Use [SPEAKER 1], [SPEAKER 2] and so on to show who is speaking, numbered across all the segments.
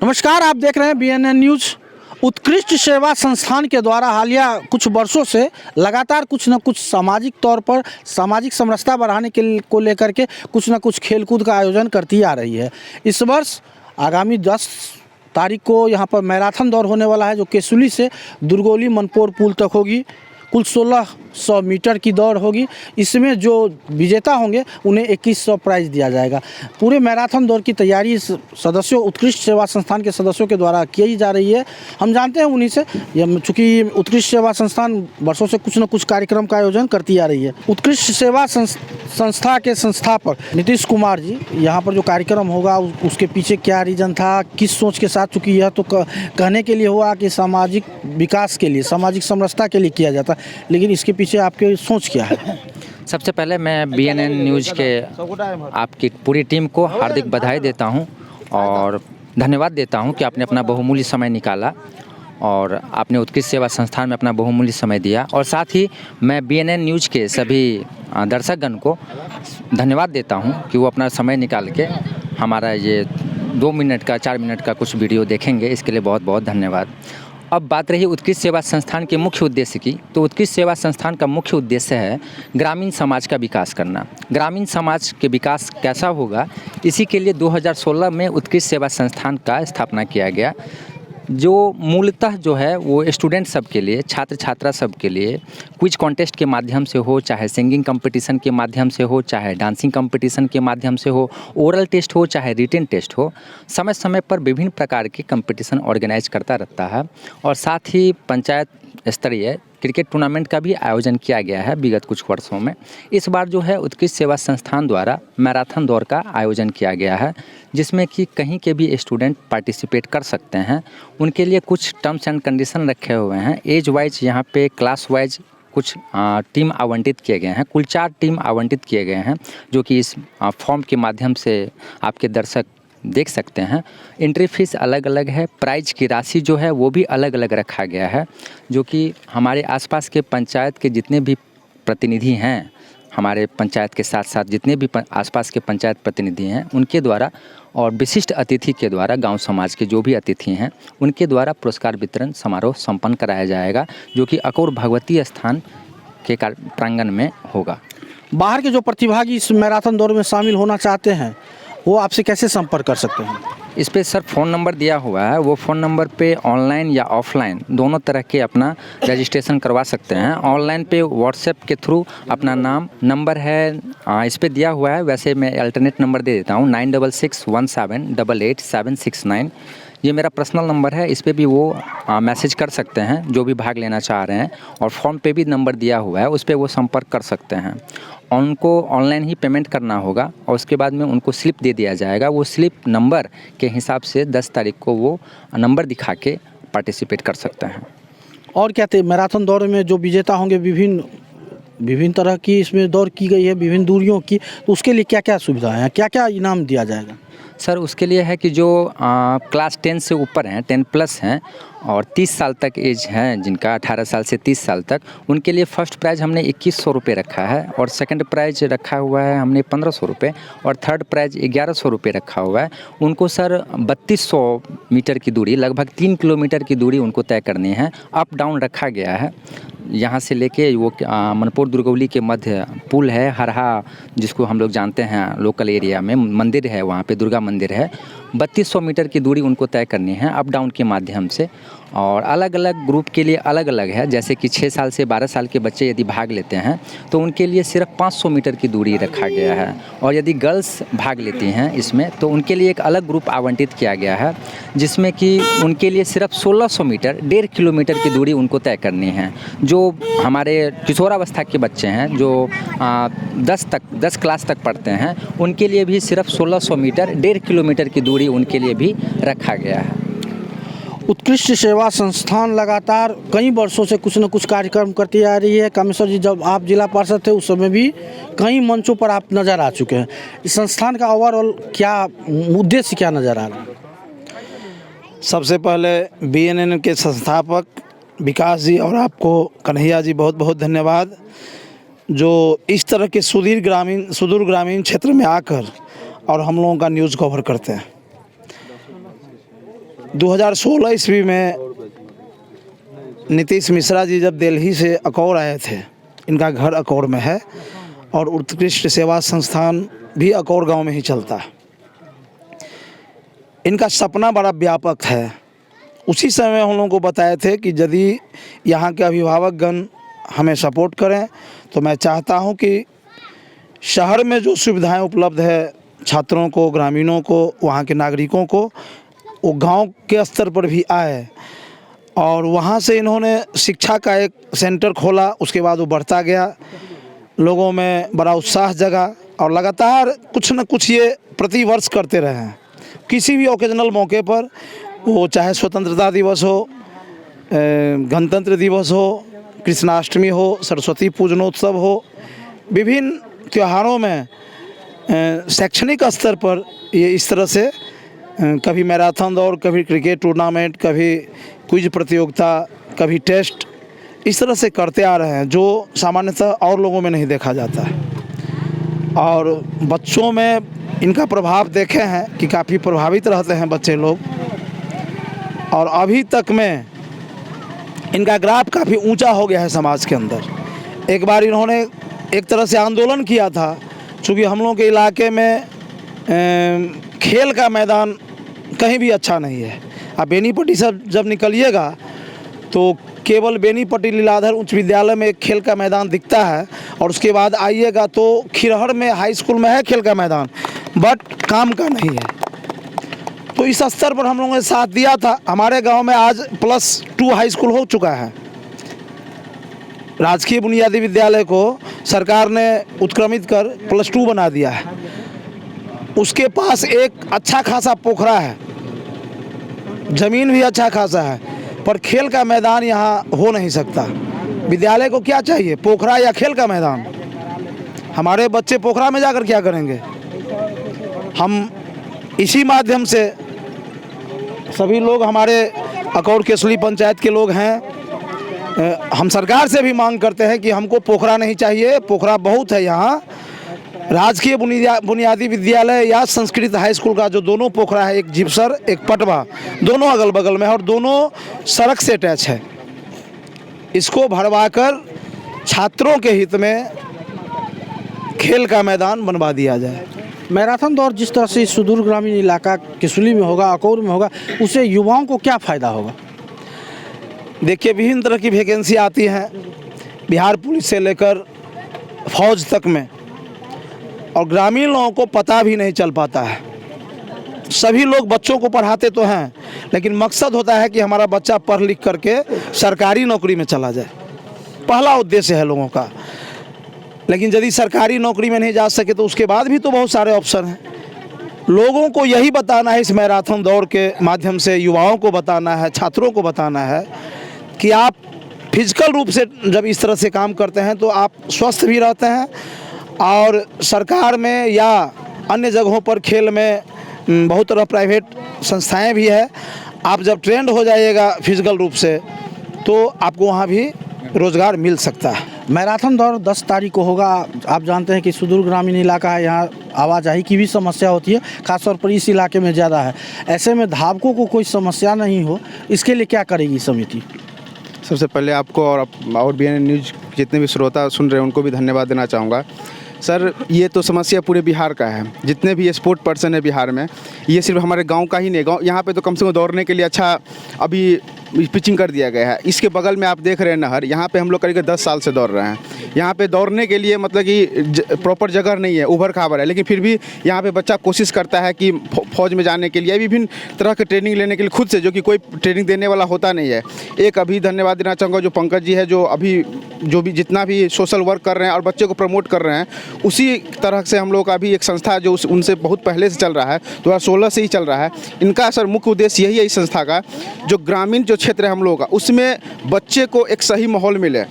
[SPEAKER 1] नमस्कार, आप देख रहे हैं BNN न्यूज़। उत्कृष्ट सेवा संस्थान के द्वारा हालिया कुछ वर्षों से लगातार कुछ न कुछ सामाजिक तौर पर सामाजिक समरसता बढ़ाने को लेकर के कुछ न कुछ खेलकूद का आयोजन करती आ रही है। इस वर्ष आगामी 10 तारीख को यहाँ पर मैराथन दौड़ होने वाला है, जो केसुली से दुर्गोली मनपोर पुल तक होगी। कुल 1600 मीटर की दौड़ होगी। इसमें जो विजेता होंगे उन्हें 2100 प्राइज़ दिया जाएगा। पूरे मैराथन दौड़ की तैयारी सदस्यों उत्कृष्ट सेवा संस्थान के सदस्यों के द्वारा की जा रही है। हम जानते हैं उन्हीं से, चूँकि उत्कृष्ट सेवा संस्थान वर्षों से कुछ न कुछ कार्यक्रम का आयोजन करती आ रही है। उत्कृष्ट सेवा संस्था के संस्थापक नीतीश कुमार जी, यहाँ पर जो कार्यक्रम होगा उसके पीछे क्या रीज़न था, किस सोच के साथ, चूँकि यह तो कहने के लिए हुआ कि सामाजिक विकास के लिए, सामाजिक समरसता के लिए किया जाता, लेकिन इसके पीछे आपकी सोच क्या है?
[SPEAKER 2] सबसे पहले मैं BNN न्यूज़ के आपकी पूरी टीम को हार्दिक बधाई देता हूं और धन्यवाद देता हूं कि आपने अपना बहुमूल्य समय निकाला और आपने उत्कृष्ट सेवा संस्थान में अपना बहुमूल्य समय दिया। और साथ ही मैं BNN न्यूज़ के सभी दर्शकगण को धन्यवाद देता हूं कि वो अपना समय निकाल के हमारा ये 2 मिनट का 4 मिनट का कुछ वीडियो देखेंगे। इसके लिए बहुत बहुत धन्यवाद। अब बात रही उत्कृष्ट सेवा संस्थान के मुख्य उद्देश्य की, तो उत्कृष्ट सेवा संस्थान का मुख्य उद्देश्य है ग्रामीण समाज का विकास करना। ग्रामीण समाज के विकास कैसा होगा, इसी के लिए 2016 में उत्कृष्ट सेवा संस्थान का स्थापना किया गया, जो मूलतः जो है वो स्टूडेंट सब के लिए, छात्र छात्रा सब के लिए क्विज कॉन्टेस्ट के माध्यम से हो, चाहे सिंगिंग कंपटीशन के माध्यम से हो, चाहे डांसिंग कंपटीशन के माध्यम से हो, ओरल टेस्ट हो, चाहे रिटन टेस्ट हो, समय समय पर विभिन्न प्रकार के कंपटीशन ऑर्गेनाइज करता रहता है। और साथ ही पंचायत स्तरीय क्रिकेट टूर्नामेंट का भी आयोजन किया गया है विगत कुछ वर्षों में। इस बार जो है उत्कृष्ट सेवा संस्थान द्वारा मैराथन दौड़ का आयोजन किया गया है, जिसमें कि कहीं के भी स्टूडेंट पार्टिसिपेट कर सकते हैं। उनके लिए कुछ टर्म्स एंड कंडीशन रखे हुए हैं। एज वाइज यहाँ पे क्लास वाइज कुछ टीम आवंटित किए गए हैं। कुल 4 टीम आवंटित किए गए हैं, जो कि इस फॉर्म के माध्यम से आपके दर्शक देख सकते हैं। एंट्री फीस अलग अलग है। प्राइज की राशि जो है वो भी अलग अलग रखा गया है, जो कि हमारे आसपास के पंचायत के जितने भी प्रतिनिधि हैं, हमारे पंचायत के साथ साथ जितने भी आसपास के पंचायत प्रतिनिधि हैं, उनके द्वारा और विशिष्ट अतिथि के द्वारा, गांव समाज के जो भी अतिथि हैं उनके द्वारा पुरस्कार वितरण समारोह संपन्न कराया जाएगा, जो कि अकोर भगवती स्थान के प्रांगण में होगा।
[SPEAKER 1] बाहर के जो प्रतिभागी इस मैराथन दौड़ में शामिल होना चाहते हैं, वो आपसे कैसे संपर्क कर सकते हैं?
[SPEAKER 2] इस पे सर फ़ोन नंबर दिया हुआ है, वो फ़ोन नंबर पे ऑनलाइन या ऑफलाइन दोनों तरह के अपना रजिस्ट्रेशन करवा सकते हैं। ऑनलाइन पे व्हाट्सएप के थ्रू अपना नाम, नंबर है इस पे दिया हुआ है। वैसे मैं अल्टरनेट नंबर दे देता हूँ, 9661788769। ये मेरा पर्सनल नंबर है। इस पे भी वो मैसेज कर सकते हैं जो भी भाग लेना चाह रहे हैं, और फॉर्म पे भी नंबर दिया हुआ है, उस पर वो संपर्क कर सकते हैं। उनको ऑनलाइन ही पेमेंट करना होगा और उसके बाद में उनको स्लिप दे दिया जाएगा। वो स्लिप नंबर के हिसाब से 10 तारीख को वो नंबर दिखा के पार्टिसिपेट कर सकते हैं।
[SPEAKER 1] और क्या थे मैराथन दौड़ में जो विजेता होंगे, विभिन्न तरह की इसमें दौड़ की गई है, विभिन्न दूरियों की, तो उसके लिए क्या क्या सुविधाएं हैं, क्या क्या इनाम दिया जाएगा?
[SPEAKER 2] सर उसके लिए है कि जो क्लास 10 से ऊपर हैं, 10+ हैं और 30 साल तक एज हैं, जिनका 18 साल से 30 साल तक, उनके लिए फ़र्स्ट प्राइज़ हमने 2100 रुपये रखा है, और सेकंड प्राइज़ रखा हुआ है हमने 1500 रुपये, और थर्ड प्राइज़ 1100 रुपये रखा हुआ है। उनको सर 3200 मीटर की दूरी, लगभग 3 किलोमीटर की दूरी उनको तय करनी है। अप डाउन रखा गया है। यहाँ से लेके वो मनपोर दुर्गौली के मध्य पुल है, हरहा, जिसको हम लोग जानते हैं लोकल एरिया में, मंदिर है वहाँ पे, दुर्गा मंदिर है। 3200 मीटर की दूरी उनको तय करनी है अप डाउन के माध्यम से। और अलग अलग ग्रुप के लिए अलग अलग है, जैसे कि 6 साल से 12 साल के बच्चे यदि भाग लेते हैं तो उनके लिए सिर्फ 500 मीटर की दूरी रखा गया है। और यदि गर्ल्स भाग लेती हैं इसमें तो उनके लिए एक अलग ग्रुप आवंटित किया गया है, जिसमें कि उनके लिए सिर्फ 1600 मीटर, 1.5 किलोमीटर की दूरी उनको तय करनी है। जो हमारे किशोरावस्था के बच्चे हैं, जो 10 क्लास तक पढ़ते हैं, उनके लिए भी सिर्फ 1600 मीटर, 1.5 किलोमीटर की दूरी उनके लिए भी रखा गया है।
[SPEAKER 1] उत्कृष्ट सेवा संस्थान लगातार कई वर्षों से कुछ न कुछ कार्यक्रम करती आ रही है। कामेश्वर जी, जब आप जिला पार्षद थे उस समय भी कई मंचों पर आप नज़र आ चुके हैं। इस संस्थान का ओवरऑल क्या उद्देश्य क्या नज़र आ रहा है?
[SPEAKER 3] सबसे पहले BNN के संस्थापक विकास जी और आपको कन्हैया जी बहुत बहुत धन्यवाद, जो इस तरह के सुदूर ग्रामीण क्षेत्र में आकर और हम लोगों का न्यूज़ कवर करते हैं। 2016 ईस्वी में नीतीश मिश्रा जी जब दिल्ली से अकौर आए थे, इनका घर अकौर में है और उत्कृष्ट सेवा संस्थान भी अकौर गांव में ही चलता है। इनका सपना बड़ा व्यापक है। उसी समय हम लोगों को बताए थे कि यदि यहाँ के अभिभावकगण हमें सपोर्ट करें तो मैं चाहता हूँ कि शहर में जो सुविधाएं उपलब्ध है छात्रों को, ग्रामीणों को, वहाँ के नागरिकों को, वो गांव के स्तर पर भी आए। और वहाँ से इन्होंने शिक्षा का एक सेंटर खोला। उसके बाद वो बढ़ता गया, लोगों में बड़ा उत्साह जगा और लगातार कुछ न कुछ ये प्रति वर्ष करते रहे हैं। किसी भी ओकेजनल मौके पर, वो चाहे स्वतंत्रता दिवस हो, गणतंत्र दिवस हो, कृष्णाष्टमी हो, सरस्वती पूजनोत्सव हो, विभिन्न त्योहारों में शैक्षणिक स्तर पर ये इस तरह से कभी मैराथन दौड़, कभी क्रिकेट टूर्नामेंट, कभी क्विज प्रतियोगिता, कभी टेस्ट, इस तरह से करते आ रहे हैं जो सामान्यतः और लोगों में नहीं देखा जाता है। और बच्चों में इनका प्रभाव देखे हैं कि काफ़ी प्रभावित रहते हैं बच्चे लोग। और अभी तक में इनका ग्राफ काफ़ी ऊंचा हो गया है समाज के अंदर। एक बार इन्होंने एक तरह से आंदोलन किया था, चूँकि हम लोगों के इलाके में खेल का मैदान कहीं भी अच्छा नहीं है। आप बेनीपट्टी से जब निकलिएगा तो केवल बेनीपट्टी लीलाधर उच्च विद्यालय में एक खेल का मैदान दिखता है, और उसके बाद आइएगा तो खिरहर में हाई स्कूल में है खेल का मैदान, बट काम का नहीं है। तो इस स्तर पर हम लोगों ने साथ दिया था। हमारे गांव में आज +2 हाई स्कूल हो चुका है। राजकीय बुनियादी विद्यालय को सरकार ने उत्क्रमित कर +2 बना दिया है। उसके पास एक अच्छा खासा पोखरा है, ज़मीन भी अच्छा खासा है, पर खेल का मैदान यहाँ हो नहीं सकता। विद्यालय को क्या चाहिए, पोखरा या खेल का मैदान? हमारे बच्चे पोखरा में जाकर क्या करेंगे? हम इसी माध्यम से सभी लोग, हमारे अकौर केसली पंचायत के लोग हैं, हम सरकार से भी मांग करते हैं कि हमको पोखरा नहीं चाहिए। पोखरा बहुत है यहाँ। राजकीय बुनियादी विद्यालय या संस्कृत हाई स्कूल का जो दोनों पोखरा है, एक जिप्सर एक पटवा, दोनों अगल बगल में है और दोनों सड़क से अटैच है, इसको भरवाकर छात्रों के हित में खेल का मैदान बनवा दिया जाए।
[SPEAKER 1] मैराथन दौड़ जिस तरह से सुदूर ग्रामीण इलाका किसुली में होगा, अकौर में होगा, उससे युवाओं को क्या फ़ायदा होगा?
[SPEAKER 3] देखिए, विभिन्न तरह की वैकेंसी आती हैं, बिहार पुलिस से लेकर फौज तक में, और ग्रामीण लोगों को पता भी नहीं चल पाता है। सभी लोग बच्चों को पढ़ाते तो हैं, लेकिन मकसद होता है कि हमारा बच्चा पढ़ लिख करके सरकारी नौकरी में चला जाए, पहला उद्देश्य है लोगों का। लेकिन यदि सरकारी नौकरी में नहीं जा सके तो उसके बाद भी तो बहुत सारे ऑप्शन हैं। लोगों को यही बताना है, इस मैराथन दौड़ के माध्यम से युवाओं को बताना है, छात्रों को बताना है कि आप फिजिकल रूप से जब इस तरह से काम करते हैं तो आप स्वस्थ भी रहते हैं, और सरकार में या अन्य जगहों पर खेल में बहुत तरह प्राइवेट संस्थाएं भी है। आप जब ट्रेंड हो जाइएगा फिजिकल रूप से तो आपको वहाँ भी रोज़गार मिल सकता है।
[SPEAKER 1] मैराथन दौड़ 10 तारीख को होगा। आप जानते हैं कि सुदूर ग्रामीण इलाका है, यहाँ आवाजाही की भी समस्या होती है, खासतौर पर इस इलाके में ज़्यादा है। ऐसे में धावकों को कोई समस्या नहीं हो, इसके लिए क्या करेगी समिति?
[SPEAKER 4] सबसे पहले आपको और BNN न्यूज़ जितने भी श्रोता सुन रहे हैं उनको भी धन्यवाद देना चाहूँगा। सर, ये तो समस्या पूरे बिहार का है। जितने भी स्पोर्ट पर्सन है बिहार में, ये सिर्फ हमारे गांव का ही नहीं, गांव यहाँ पे तो कम से कम दौड़ने के लिए अच्छा अभी पिचिंग कर दिया गया है। इसके बगल में आप देख रहे हैं नहर, यहाँ पे हम लोग करीब 10 साल से दौड़ रहे हैं। यहाँ पे दौड़ने के लिए मतलब कि प्रॉपर जगह नहीं है, उभर खाबर है, लेकिन फिर भी यहाँ पे बच्चा कोशिश करता है कि फौज में जाने के लिए, विभिन्न तरह के ट्रेनिंग लेने के लिए खुद से, जो कि कोई ट्रेनिंग देने वाला होता नहीं है। एक अभी धन्यवाद देना चाहूँगा जो पंकज जी है, जो अभी जो भी जितना भी सोशल वर्क कर रहे हैं और बच्चे को प्रमोट कर रहे हैं, उसी तरह से हम लोग का भी एक संस्था जो उनसे बहुत पहले से चल रहा है, 2016 से ही चल रहा है। इनका सर मुख्य उद्देश्य यही है इस संस्था का, जो ग्रामीण जो क्षेत्र है हम लोग का, उसमें बच्चे को एक सही माहौल मिले।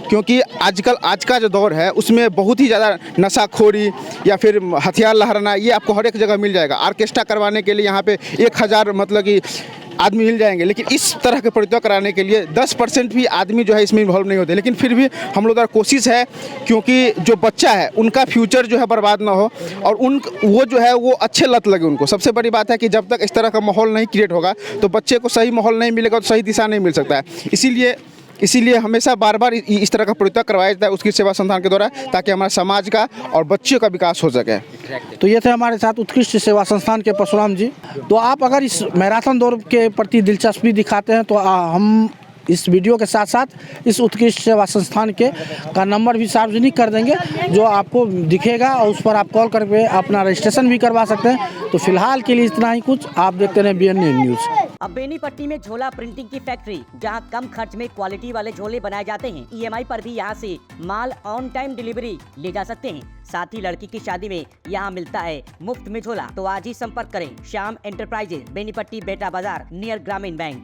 [SPEAKER 4] क्योंकि आजकल आज का जो दौर है उसमें बहुत ही ज़्यादा नशाखोरी या फिर हथियार लहराना, ये आपको हर एक जगह मिल जाएगा। ऑर्केस्ट्रा करवाने के लिए यहाँ पे 1000 मतलब कि आदमी मिल जाएंगे, लेकिन इस तरह के प्रतियोगिता कराने के लिए 10% भी आदमी जो है इसमें इन्वॉल्व नहीं होते। लेकिन फिर भी हम लोग द्वारा कोशिश है, क्योंकि जो बच्चा है उनका फ्यूचर जो है बर्बाद ना हो और वो जो है वो अच्छे लत लगे उनको। सबसे बड़ी बात है कि जब तक इस तरह का माहौल नहीं क्रिएट होगा तो बच्चे को सही माहौल नहीं मिलेगा तो सही दिशा नहीं मिल सकता है। इसीलिए हमेशा बार बार इस तरह का प्रतियोगिता करवाया जाता है उत्कृष्ट सेवा संस्थान के द्वारा, ताकि हमारे समाज का और बच्चों का विकास हो सके।
[SPEAKER 1] तो ये थे हमारे साथ उत्कृष्ट सेवा संस्थान के परशुराम जी। तो आप अगर इस मैराथन दौड़ के प्रति दिलचस्पी दिखाते हैं तो हम इस वीडियो के साथ साथ इस उत्कृष्ट सेवा संस्थान का नंबर भी सार्वजनिक कर देंगे, जो आपको दिखेगा और उस पर आप कॉल करके अपना रजिस्ट्रेशन भी करवा सकते हैं। तो फिलहाल के लिए इतना ही कुछ। आप देखते रहें BNN न्यूज़।
[SPEAKER 5] अब बेनीपट्टी में झोला प्रिंटिंग की फैक्ट्री, जहां कम खर्च में क्वालिटी वाले झोले बनाए जाते हैं। EMI पर भी यहां से माल ऑन टाइम डिलीवरी ले जा सकते हैं। साथ ही लड़की की शादी में यहां मिलता है मुफ्त में झोला। तो आज ही संपर्क करें श्याम एंटरप्राइजेज, बेनीपट्टी, बेटा बाजार, नियर ग्रामीण बैंक।